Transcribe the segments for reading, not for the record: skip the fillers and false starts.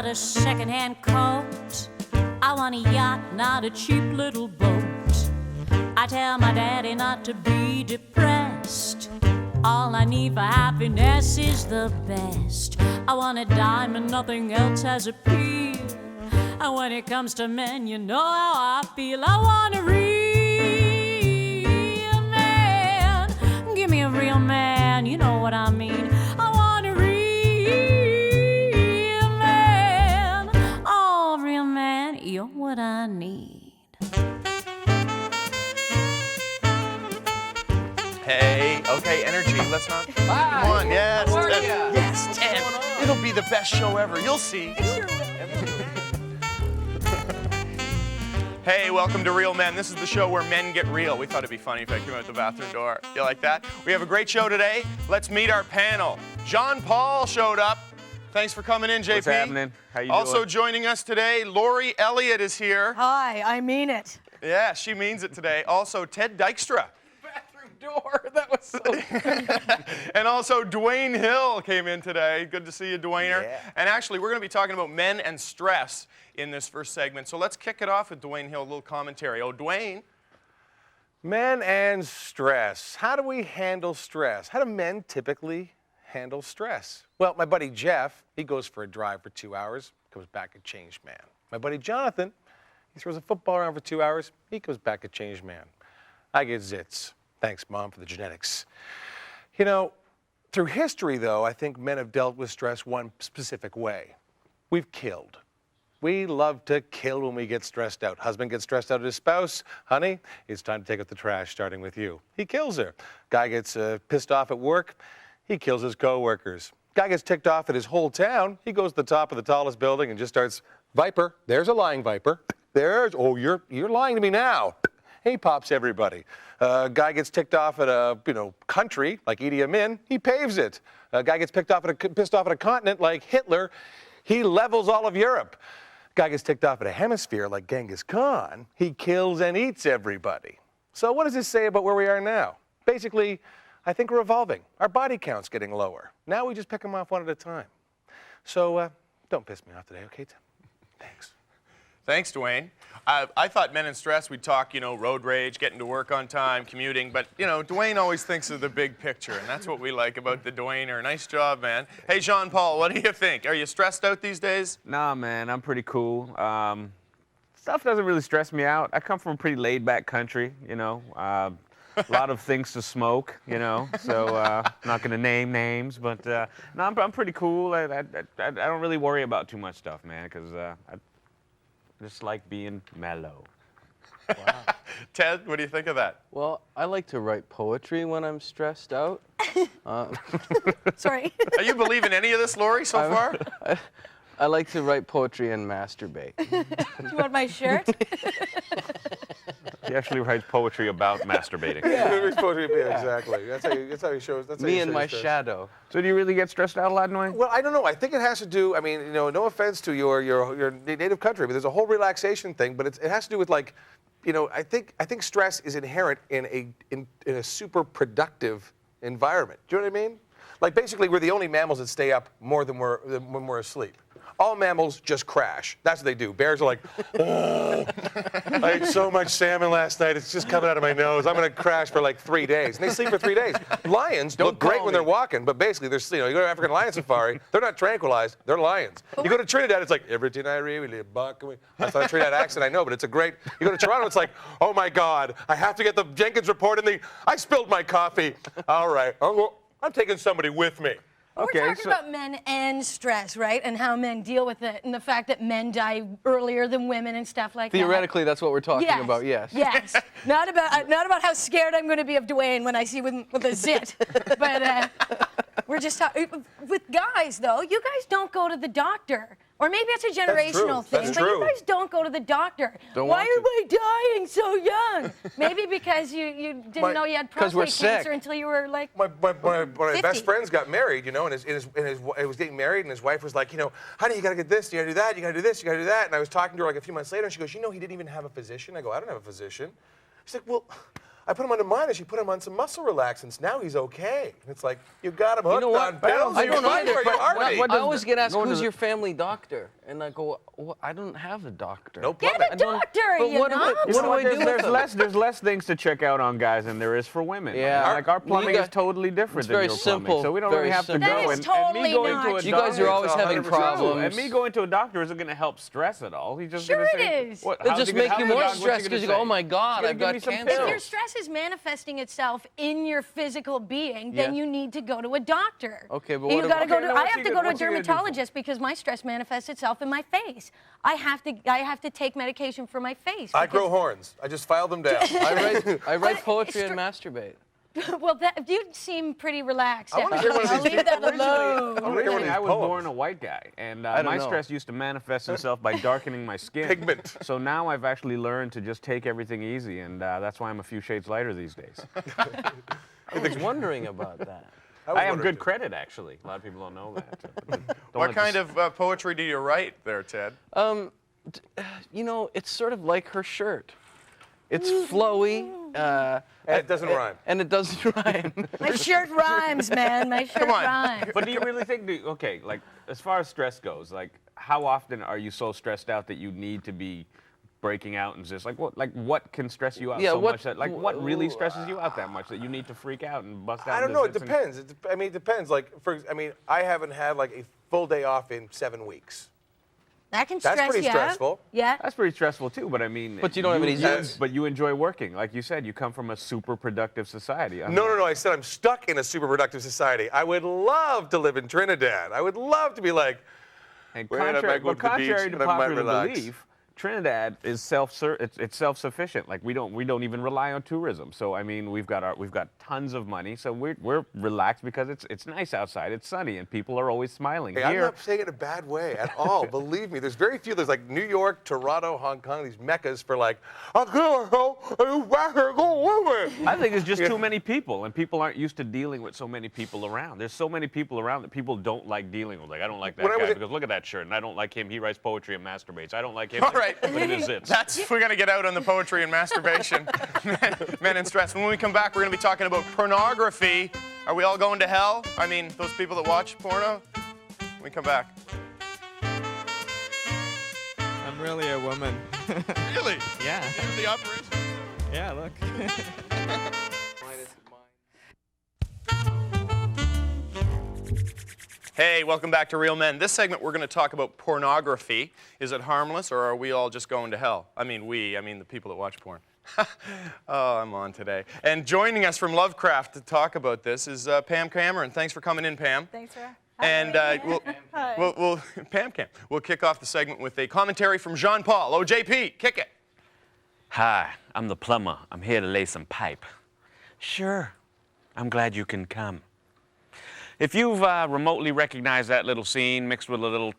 a second-hand coat. I want a yacht, not a cheap little boat. I tell my daddy not to be depressed. All I need for happiness is the best. I want a diamond, nothing else has appeal. And when it comes to men, you know how I feel. I want a real man. Give me a real man, you know what I mean. I want a real man. Oh, real man, you're what I need. Hey, okay, energy. Let's not. Hi. Come on, yes. How are ya? Yes, What's Ted. going on? It'll be the best show ever. You'll see. Hey, welcome to Real Men. This is the show where men get real. We thought it'd be funny if I came out the bathroom door. You like that? We have a great show today. Let's meet our panel. John Paul showed up. Thanks for coming in, JP. What's happening? How you Also doing? joining us today, Laurie Elliott is here. Hi, I mean it. Yeah, she means it today. Also, Ted Dykstra. Bathroom door. That was so And also, Dwayne Hill came in today. Good to see you, Dwayner. Yeah. And actually, we're going to be talking about men and stress in this first segment. So let's kick it off with Dwayne Hill, a little commentary. Oh, Dwayne. Men and stress. How do we handle stress? How do men typically handle stress? Well, my buddy Jeff, he goes for a drive for 2 hours, comes back a changed man. My buddy Jonathan, he throws a football around for 2 hours, he comes back a changed man. I get zits. Thanks, Mom, for the genetics. You know, through history, though, I think men have dealt with stress one specific way. We've killed. We love to kill when we get stressed out. Husband gets stressed out at his spouse. Honey, it's time to take out the trash, starting with you. He kills her. Guy gets pissed off at work. He kills his coworkers. Guy gets ticked off at his whole town. He goes to the top of the tallest building and just starts, Viper, there's a lying viper. There's, oh, you're lying to me now. He pops everybody. Guy gets ticked off at a country like Idi Amin. He paves it. Guy gets pissed off at a continent like Hitler. He levels all of Europe. Guy gets ticked off at a hemisphere like Genghis Khan. He kills and eats everybody. So what does this say about where we are now? Basically, I think we're evolving. Our body count's getting lower. Now we just pick them off one at a time. So don't piss me off today, okay, Tim? Thanks. Thanks, Dwayne. I thought men and stress, we'd talk, road rage, getting to work on time, commuting. But, Dwayne always thinks of the big picture, and that's what we like about the Dwayner. Nice job, man. Hey, Jean Paul, what do you think? Are you stressed out these days? Nah, man, I'm pretty cool. Stuff doesn't really stress me out. I come from a pretty laid-back country, a lot of things to smoke, so I'm not going to name names, but no, I'm pretty cool. I don't really worry about too much stuff, man, because I just like being mellow. Wow. Ted, what do you think of that? Well, I like to write poetry when I'm stressed out. Sorry. Are you believing any of this, Laurie, so far? I like to write poetry and masturbate. Do you want my shirt? He actually writes poetry about masturbating. Yeah, exactly. That's how he shows. That's how Me he and shows my stress. shadow. So do you really get stressed out a lot, Dwayne? Well, I don't know. I think it has to do. I mean, no offense to your native country, but there's a whole relaxation thing. But it has to do with I think stress is inherent in a super productive environment. Do you know what I mean? Like basically, we're the only mammals that stay up more than when we're asleep. All mammals just crash. That's what they do. Bears are like, oh, I ate so much salmon last night. It's just coming out of my nose. I'm going to crash for like 3 days. And they sleep for 3 days. Lions look great when they're walking, but basically, you go to African lion safari, they're not tranquilized. They're lions. You go to Trinidad, it's like, everything I really buck. That's not a Trinidad accent, I know, but it's a great. You go to Toronto, it's like, oh my God, I have to get the Jenkins report I spilled my coffee. All right, I'm taking somebody with me. We're talking about men and stress, right? And how men deal with it, and the fact that men die earlier than women and stuff like that. Theoretically, that's what we're talking about, yes. Yes. Not about how scared I'm going to be of Dwayne when I see him with a zit. But we're just talking. With guys, though, you guys don't go to the doctor. Or maybe it's a generational thing, That's but true. you guys don't go to the doctor. Don't Why want am I dying so young? Maybe because you didn't know you had 'cause we're prostate cancer sick. until you were like My 50. best friends got married, and he was getting married, and his wife was like, honey, you gotta get this, you gotta do that, you gotta do this, you gotta do that. And I was talking to her like a few months later, and she goes, he didn't even have a physician. I go, I don't have a physician. She's like, well, I put him under mine, and she put him on some muscle relaxants. Now he's okay. And it's like, you got him hooked on pills. I don't You're either. for your heartbeat. I always get asked, who's your family doctor? And I go, well, I don't have a doctor. No Get plumbing. a doctor, But you what do know? I- what do I do with them? There's less things to check out on guys than there is for women. Yeah. Like our plumbing You is totally different it's than very your plumbing. simple, So we don't very really have to simple. go. That is totally me going not. to a You guys doctor- are always having 100%. problems. And me going to a doctor isn't going to help stress at all. He's just Sure going to say, it is. What, It'll how's just he gonna make you help more What's he stressed gonna because you go, say? oh my God, He's I've gonna got give me some cancer. If your pills. stress is manifesting itself in your physical being, then Yeah. you need to go to a doctor. Okay, but You what gotta about- go Okay, to. now I what's have he to gonna- go to a what's he gonna do for- dermatologist because my stress manifests itself in my face. I have to take medication for my face. I because- grow horns. I just filed them down. I write poetry and masturbate. Well, you seem pretty relaxed. I wanna actually. hear one of I'll these- leave that originally- alone. I wanna hear one of Originally, these I was poems. born a white guy, and I don't my know. stress used to manifest itself by darkening my skin. Pigment. So now I've actually learned to just take everything easy, and that's why I'm a few shades lighter these days. I was wondering about that. I have good credit, actually. A lot of people don't know that. What kind of poetry do you write there, Ted? You know, it's sort of like her shirt. It's flowy. And it doesn't rhyme. And it doesn't rhyme. My shirt rhymes, man. My shirt on. rhymes. But do you really think, okay, like, as far as stress goes, like, how often are you so stressed out that you need to be breaking out and just, what can stress you out Yeah, so what- much that, what really stresses you out that much that you need to freak out and bust out? I don't into know. It zits and- depends. It depends. Like, I haven't had like a full day off in 7 weeks. That can That's stress pretty you stressful. out. Yeah. That's pretty stressful too, but I mean. But you don't have any zits. But you enjoy working, like you said. You come from a super productive society. No. I said I'm stuck in a super productive society. I would love to live in Trinidad. I would love to be like, And Where I might go to the contrary beach to and I might popular relax. belief, Trinidad is self-sufficient. Like we don't even rely on tourism. So I mean, we've got tons of money. So we're relaxed because it's nice outside. It's sunny and people are always smiling. hey, I'm Here, not saying it in a bad way at all. Believe me, there's very few. There's like New York, Toronto, Hong Kong, these meccas for like, I can't go with me. I think it's just too many people, and people aren't used to dealing with so many people around. There's so many people around that people don't like dealing with. Like I don't like that When I was guy at- because look at that shirt, and I don't like him. He writes poetry and masturbates. I don't like him. All right. Look at his zits. We're going to get out on the poetry and masturbation, men and stress. When we come back, we're going to be talking about pornography. Are we all going to hell? I mean, those people that watch porno? When we come back. I'm really a woman. Really? Yeah. The operation? Yeah, look. Hey, welcome back to Real Men. This segment, we're going to talk about pornography. Is it harmless, or are we all just going to hell? I mean the people that watch porn. Oh, I'm on today. And joining us from Lovecraft to talk about this is Pam Cameron. Thanks for coming in, Pam. Thanks for And Pam Cam. We'll kick off the segment with a commentary from Jean-Paul. Oh, JP, kick it. Hi, I'm the plumber. I'm here to lay some pipe. Sure, I'm glad you can come. If you've remotely recognized that little scene mixed with a little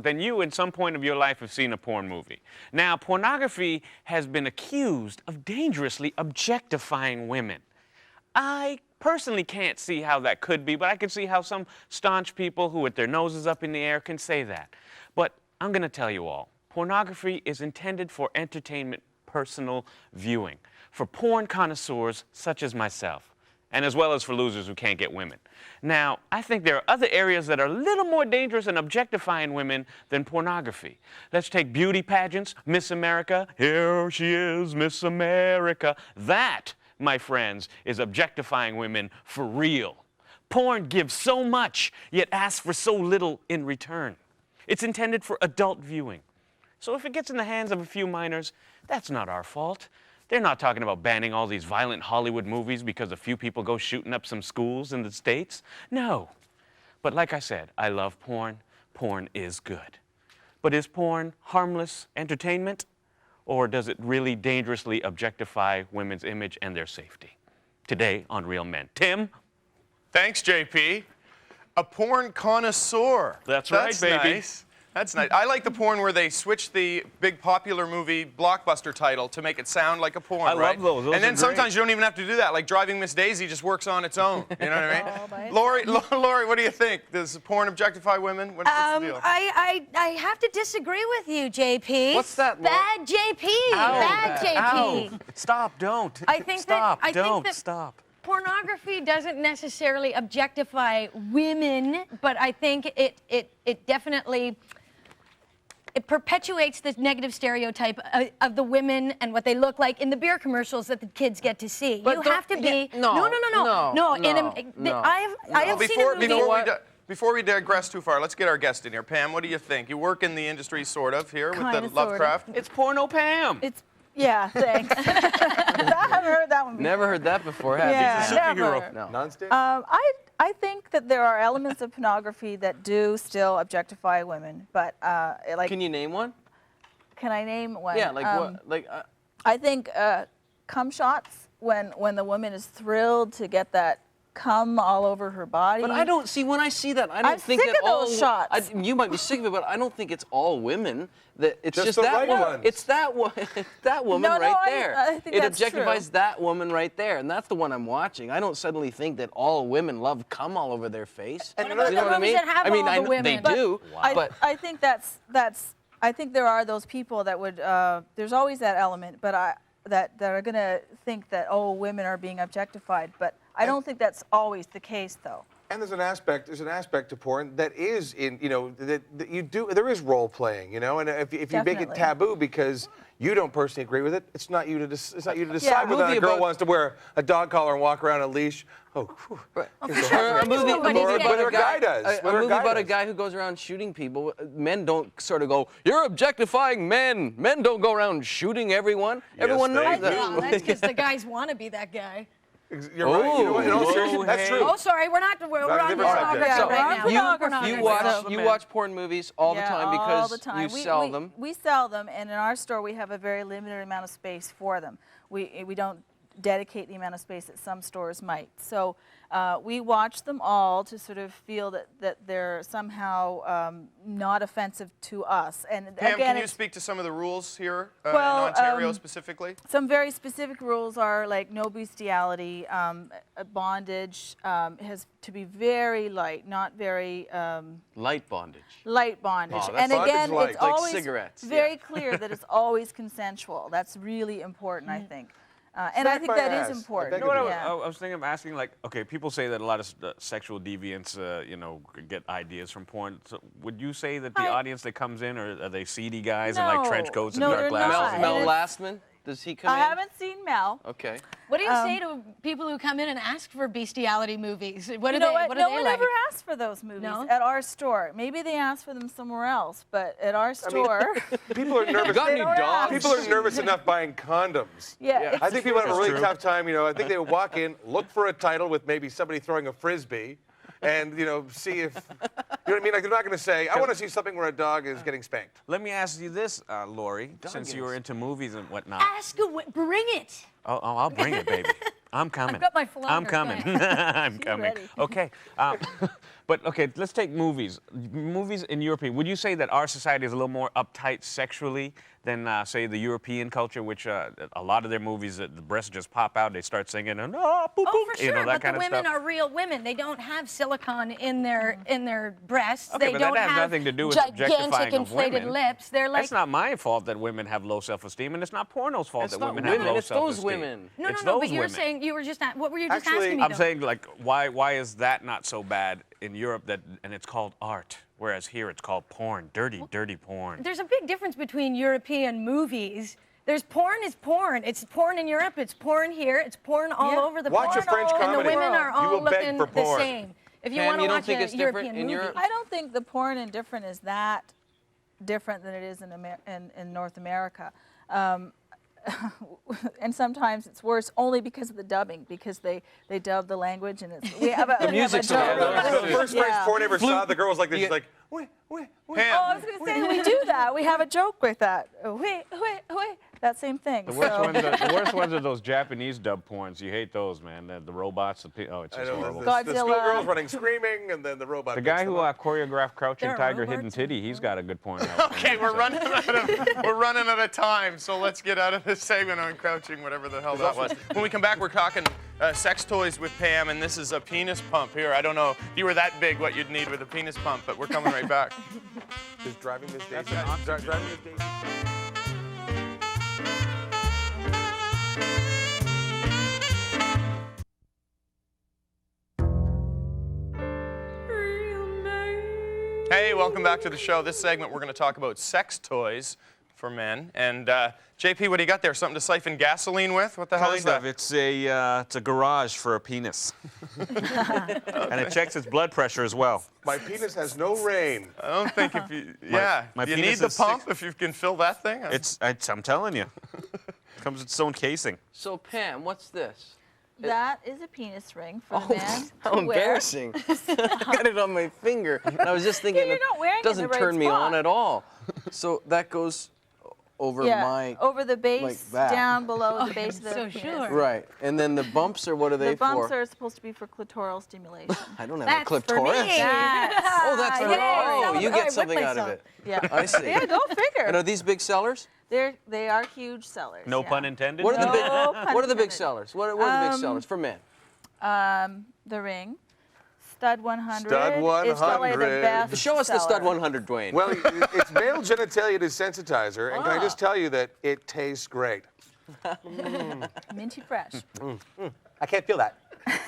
then you, in some point of your life, have seen a porn movie. Now, pornography has been accused of dangerously objectifying women. I personally can't see how that could be, but I can see how some staunch people who, with their noses up in the air, can say that. But I'm going to tell you all, pornography is intended for entertainment, personal viewing, for porn connoisseurs such as myself, and as well as for losers who can't get women. Now, I think there are other areas that are a little more dangerous in objectifying women than pornography. Let's take beauty pageants, Miss America. Here she is, Miss America. That, my friends, is objectifying women for real. Porn gives so much, yet asks for so little in return. It's intended for adult viewing. So if it gets in the hands of a few minors, that's not our fault. They're not talking about banning all these violent Hollywood movies because a few people go shooting up some schools in the States. No. But like I said, I love porn. Porn is good. But is porn harmless entertainment? Or does it really dangerously objectify women's image and their safety? Today on Real Men. Tim? Thanks, JP. A porn connoisseur. That's right, baby. Nice. That's nice. I like the porn where they switch the big popular movie blockbuster title to make it sound like a porn, I love right? those. Those and then are sometimes great. you don't even have to do that. Like Driving Miss Daisy just works on its own. You know what I Oh, by mean? Laurie, what do you think? Does porn objectify women? What's the deal? I have to disagree with you, JP. What's that, Bad JP. Bad JP. Ow. Stop, don't. I think that- Stop, I think don't, that- stop. Pornography doesn't necessarily objectify women, but I think it definitely it perpetuates this negative stereotype of the women and what they look like in the beer commercials that the kids get to see. But You have to be no. I have seen a movie. Before we digress too far, let's get our guest in here. Pam, what do you think? You work in the industry, sort of, here with Kinda, the sorta. Lovecraft. It's Porno Pam. It's yeah, thanks. I haven't heard that one before. Never heard that before, have you? Yeah, never. No. Non-stick? I think that there are elements of pornography that do still objectify women, but like, Can you name one? can I name one? Yeah, like what? Like I think cum shots when the woman is thrilled to get that cum all over her body. But I don't see when I see that. I don't I'm think sick that of those shots. You might be sick of it, but I don't think it's all women. That it's Just just the that right one. ones. It's that one. That woman No, right I- there. I think it that's objectifies true. that woman right there, and that's the one I'm watching. I don't suddenly think that all women love cum all over their face. What You about know the what I movies mean? that have I mean, all the I know they women? do, but I think that's I think there are those people that would there's always that element, but that are going to think that women are being objectified, but I don't think that's always the case though. And there's an aspect to porn that is that you do. There is role playing, and if you make it Definitely. taboo because you don't personally agree with it, it's not you to decide whether movie a girl about- wants to wear a dog collar and walk around a leash. Oh, whew. Or a sure. movie, Nobody's about gay. a Whether a guy does. A Whether a movie guy about a does. guy who goes around shooting people. Men don't sort of go, "You're objectifying men." Men don't go around shooting everyone. Everyone they knows do. that. Well, that's because the guys want to be that guy. You're right. You know what? In all Oh, seriousness, that's hey. true. Oh, sorry, we're on different pornography subject. So right now. you- We're on pornography. pornography. you watch porn movies all the Yeah, time all because the time. you sell we, them. We sell them, and in our store we have a very limited amount of space for them. We don't dedicate the amount of space that some stores might. So we watch them all to sort of feel that they're somehow not offensive to us. And Pam, again, can you it's- speak to some of the rules here Well, in Ontario specifically? some very specific rules are like no bestiality, bondage has to be very light, not very Light bondage. light bondage. Oh, that's and again, bondage light. it's Like always cigarettes, very yeah. clear that it's always consensual. That's really important, I think. And I Smack think my that ass. is I important. beg You know what yeah. I was thinking of asking, like, okay, people say that a lot of sexual deviants, get ideas from porn. So would you say that the audience that comes in are they seedy guys in like trench No. coats and No, dark they're glasses? not. Mel And Lastman, does he come I in? haven't seen Mel. Okay. What do you say to people who come in and ask for bestiality movies? What do You know they? what? What do No they one like? ever asked for those movies No? at our store. Maybe they asked for them somewhere else, but at our store, People are nervous. Got any don't ask. dogs? People are nervous enough buying condoms. yeah. I think people have a really true. tough time. I think they would walk in, look for a title with maybe somebody throwing a frisbee, and see if you know what I mean. Like they're not going to say, "I want to see something where a dog is getting spanked." Let me ask you this, Laurie, since you were into movies and whatnot. Ask away. Bring it. Oh, I'll bring it, baby. I'm coming. I've got my flounder. I'm coming. I'm coming. ready. Okay. But okay, let's take movies. Movies in European. Would you say that our society is a little more uptight sexually than, say, the European culture, which a lot of their movies, the breasts just pop out, they start singing, and boop, Oh, boop, for sure. that But kind the of women stuff. are real women. They don't have silicone in their breasts. Okay, they but that don't has have nothing to do with gigantic objectifying of inflated women. lips. They're like That's not my fault that women have low self-esteem, and it's not porno's fault It's that not women have women, low it's those self-esteem. women. no, It's no, no. those But you were women. saying you were just what were you just Actually, asking me? I'm though? saying, like, why is that not so bad in Europe and it's called art, whereas here it's called porn, dirty porn. There's a big difference between European movies. There's porn is porn. It's porn in Europe. It's porn here. It's porn all Yeah. over the Watch place. a French And the comedy. women are You all will beg looking for the porn. same. If you Pam, want to you don't watch think a it's different European in movie, Europe? I don't think the porn in different is that different than it is in North America. And sometimes it's worse only because of the dubbing, because they dub the language and it's we have a, The music's so dub- good. The first French Yeah. porn I ever saw, the girl was like this. Yeah. She's like, wait. Oh, I was going to say we do that. We have a joke with that. Oui, oui, oui. that same thing. The worst, So- the worst ones are those Japanese dub porns. You hate those, man. The robots. Oh, it's I just know, horrible. the Godzilla. schoolgirls running screaming, and then the robot. The picks guy them who up. choreographed Crouching There are Tiger, Hidden robots Titty, he's got a good porn. out Okay, there, so. we're running out of time, so let's get out of this segment on crouching, whatever the hell that was. When we come back, we're talking sex toys with Pam, and this is a penis pump here. I don't know if you were that big what you'd need with a penis pump, but we're coming right back. Is driving Miss Daisy? That's an oxygen. Driving Miss Daisy. Hey, welcome back to the show. This segment, we're going to talk about sex toys for men. And JP, what do you got there? Something to siphon gasoline with? What the hell is that? It's a garage for a penis. And it checks its blood pressure as well. My penis has no rain. I don't think if you, yeah. my you penis need the is pump if you can fill that thing? I'm telling you. It comes with its own casing. So Pam, what's this? That is a penis ring for the man How to wear. embarrassing. I got it on my finger. And I was just thinking, you're not wearing it it doesn't in the right turn me on spot. at all. So that goes over Yeah, my... over the base, like that. down below the base of the so penis. sure. Right. And then the bumps are what are they The bumps for? are supposed to be for clitoral stimulation. I don't have That's a for clitoris. me. Oh, that's for Yeah. Oh, you I get whip something out of myself. it. Yeah. I see. Yeah, go figure. And are these big sellers? They are huge sellers. No yeah. pun intended. What are the big No pun What are the big intended. sellers? What are the big sellers for men? The ring, Stud 100. Stud Is probably the 100. best Show us the Stud seller. 100, Dwayne. Well, it's male genitalia desensitizer, and can I just tell you that it tastes great? Minty fresh. I can't feel that.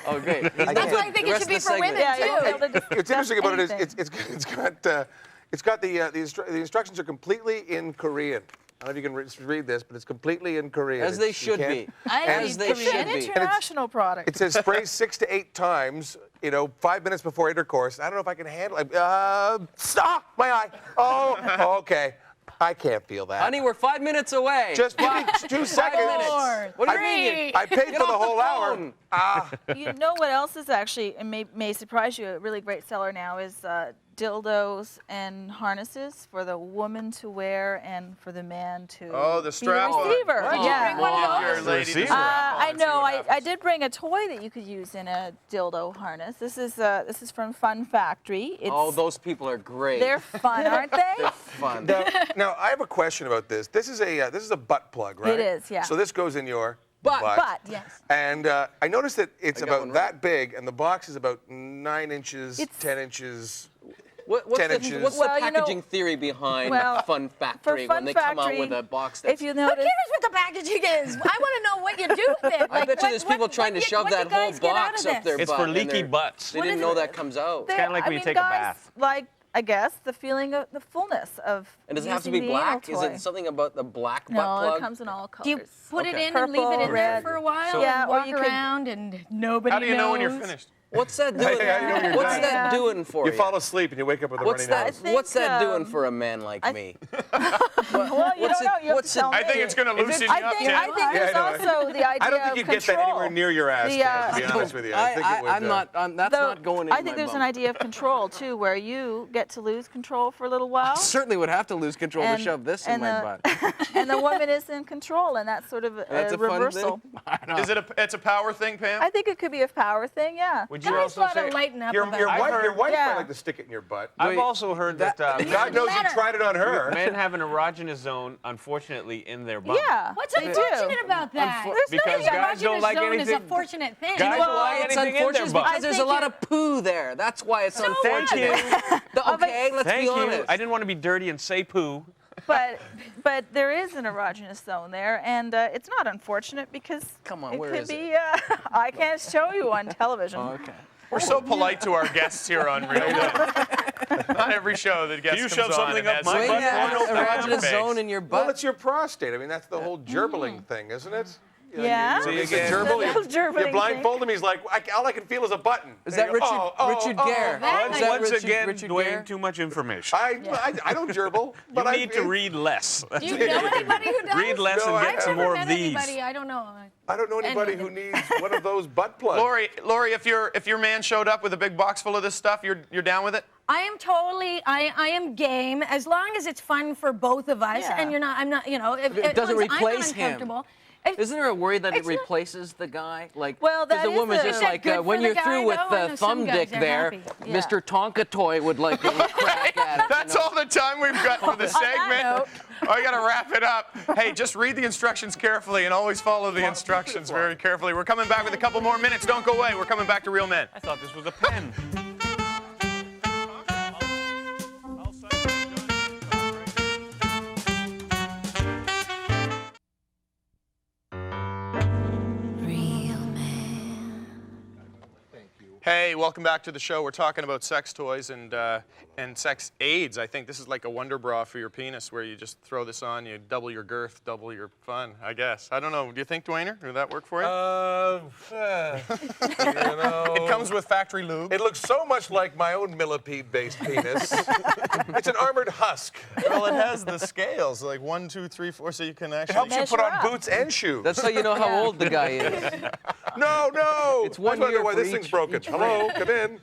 Oh, great. That's why I think it should be for women, Yeah, too. you'll be able to just What's interesting about it is anything. it's got the instructions are completely in Korean. I don't know if you can read this, but it's completely in Korean. As they You should can't- be. As they Korean should be. International product. It says spray 6 to 8 times, 5 minutes before intercourse. I don't know if I can handle it. Stop! My eye. Oh, okay. I can't feel that. Honey, we're 5 minutes away. Just give me 2 seconds. What do you mean? I paid Get for the off whole hour. phone. You know what else is actually, and may surprise you, a really great seller now is dildos and harnesses for the woman to wear and for the man to Oh, the strap be the on. receiver. Did you Yeah. bring one of those? Your lady to Receiver. strap on I and see know. what I happens. did bring a toy that you could use in a dildo harness. This is from Fun Factory. It's, Oh, those people are great. they're fun, aren't they? fun. Now, I have a question about this. This is a butt plug, right? It is, yeah. So this goes in your Butt. But yes. And I noticed that it's I got about one right. that big, and the box is about 9 inches, It's- 10 inches. What's 10 the, inches. what's Well, the you know- packaging theory behind Well, Fun Factory Fun when they come out Factory, with a box that's... If you Who notice, cares what the packaging is? I want to know what you do with it. I bet you there's people trying to shove that whole box up their It's butt. for and leaky they're- butts. They didn't know that comes out. they- kinda like I when you mean, take a guys bath. Like, I guess, the feeling of the fullness of And does it have to using be the anal black? Is toy. it something about the black butt No, plug? it comes in all colors. Do you put it Okay. in and leave it Purple, in there red. for a while Yeah, and or walk you could- around and nobody How do you know when you're knows? finished? What's that doing? Hey, I know when you're What's done. that doing for You you? fall asleep and you wake up with a What's runny that? nose. What's that doing um, for a man like me? Well, you What's don't know. it- You have what's to it- tell me. I think it's going to loosen you up, I Tim. think there's Yeah, I know. also the idea I don't think of you'd get that control. anywhere near your ass, The, Ted, to be honest with you. I think it would, I'm not. That's Though, not going in I think my there's bum. an idea of control too, where you get to lose control for a little while. Certainly would have to lose control to shove this in my butt. And the woman is in control, and that's sort of That's a a fun reversal. thing. Is it it's a power thing, Pam? I think it could be a power thing, yeah. Would you Guys also ought to say? lighten up Your about wife, your wife Yeah. might like to stick it in your butt. I've also heard that God knows you tried it on her. men have an erogenous zone, unfortunately, in their bum. Yeah. What's they do. unfortunate about that? There's Because nothing guys don't like Erogenous zone is a anything. fortunate thing. Guys Well, don't like It's anything in their unfortunate bum. because there's a think lot of poo there. That's why it's unfortunate. Thank you. Okay, let's Thank be you. honest. I didn't want to be dirty and say poo. But there is an erogenous zone there, and it's not unfortunate because Come on, it where could is it? be. I can't show you on television. Okay. We're so polite to our guests here on Real Good. Not every show that guest you comes shove on something and up has my Wait, some butt? yeah, porno erogenous background zone pics. in your Well, butt. it's your prostate. I mean, that's the whole gerbling thing, isn't it? You know, Yeah. You, See you again. gerbil, The whole gerbling you blindfold him, he's like, all I can feel is a button. Is And that you go, Richard Gere? That Is might- that Once Richard- again, Richard Dwayne, Gere? too much information. I don't gerbil, but You need to read less. Do you know anybody who does? Read less No, and I've get some never more met of these. anybody. I don't know. I don't know anybody who needs one of those butt plugs. Laurie, if your man showed up with a big box full of this stuff, you're down with it? I am totally, I am game as long as it's fun for both of us, Yeah. and you're not, I'm not, you know, if It doesn't once I'm replace him. uncomfortable- If- Isn't there a worry that it It's not- replaces the guy? Like, Well, 'cause that the is woman's a- just Is that like, good when for the you're through guy, with though? I know the some thumb guys dick are there, happy. Yeah. Mr. Tonka Toy would like crack at it. That's all the time we've got for the segment. note. I gotta wrap it up. Hey, just read the instructions carefully and always follow the instructions very carefully. We're coming back with a couple more minutes. Don't go away. We're coming back to Real Men. I thought this was a pen. Hey, welcome back to the show. We're talking about sex toys and sex aids. I think this is like a wonder bra for your penis where you just throw this on, you double your girth, double your fun, I guess. I don't know. Do you think, Dwayne, would that work for you? You know, It comes with factory lube. it looks so much like my own millipede-based penis. It's an armored husk. Well, it has the scales, like 1, 2, 3, 4, so you can It actually... helps you Measure put on up. boots and shoes. That's how you know how old the guy is. No. It's 1 I wonder year why for this thing's each- broken. Hello, come in.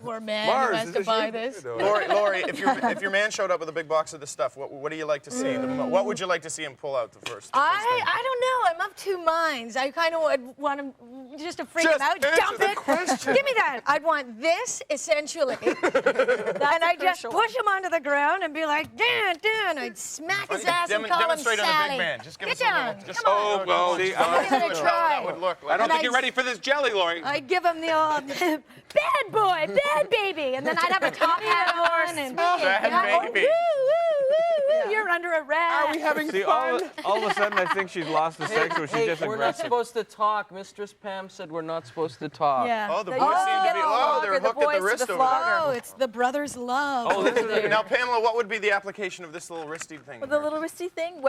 Poor man Mars, who has is to this buy you? this. How you doing? Lori, if your man showed up with a big box of this stuff, what do you like to see? What would you like to see him pull out the first thing? I don't know. I'm of two minds. I kind of would want him just to freak him Just out. answer Dump the it. question. Give me that. I'd want this essentially, and I'd just crucial push him onto the ground and be like, Dan. I'd smack his ass and call him Demonstrate on the Sally. big man. Just give Get us a down. little. Just, Come on. Oh, see, I'll give it a try. That would look like. I don't And think you're I'd- ready for this jelly, Laurie. I'd give him the old bad boy, bad baby, and then I'd have a top hat on and Bad baby. woo, you're under arrest. Are we having See, fun? all of a sudden, I think she's lost the sex or she's Hey, just we're not aggressive. supposed to talk. Mistress Pam said we're not supposed to talk. Yeah. Oh, the They boys used seem to get be. the Oh, they're flogger, hooked at the boys wrist to over there. Oh, it's the brothers' love. Oh, this is now, Pamela. What would be the application of this little wristy thing? Well, the little wristy thing,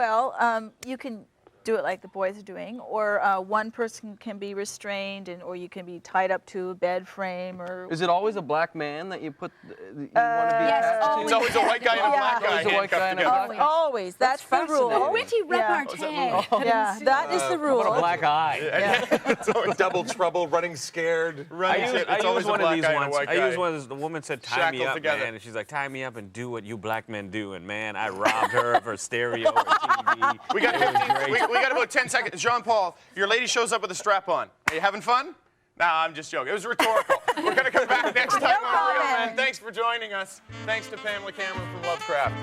you can do it like the boys are doing, or one person can be restrained, or you can be tied up to a bed frame, or Is it always a black man that you put? You want to be yes, attached to? It's always a white guy and a black guy Always a white guy handcuffed and a together. black always. That's the rule. fascinating. Witty repartee. Yeah, that is the rule. What a black eye. Double trouble, running scared. Right. I It's always used a one of black these guy and a once. white I guy. used one of the woman said, "Tie me Shackled up, together. man," and she's like, "Tie me up and do what you black men do." And man, I robbed her of her stereo or TV. We got 15, we got about 10 seconds. Jean-Paul, your lady shows up with a strap on. Are you having fun? Nah, I'm just joking. It was rhetorical. We're going to come back next time on Real Men. Thanks for joining us. Thanks to Pamela Cameron from Lovecraft.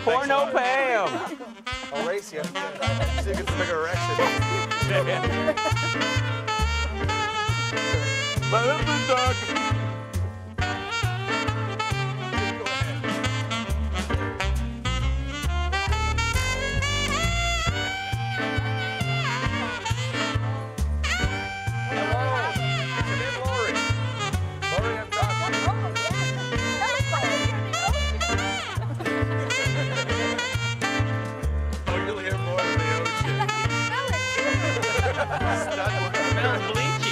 Porno Pam. I'll race you. See if it's a bigger erection. My husband, dog. Oh, you'll hear more of the ocean. Smells bleach.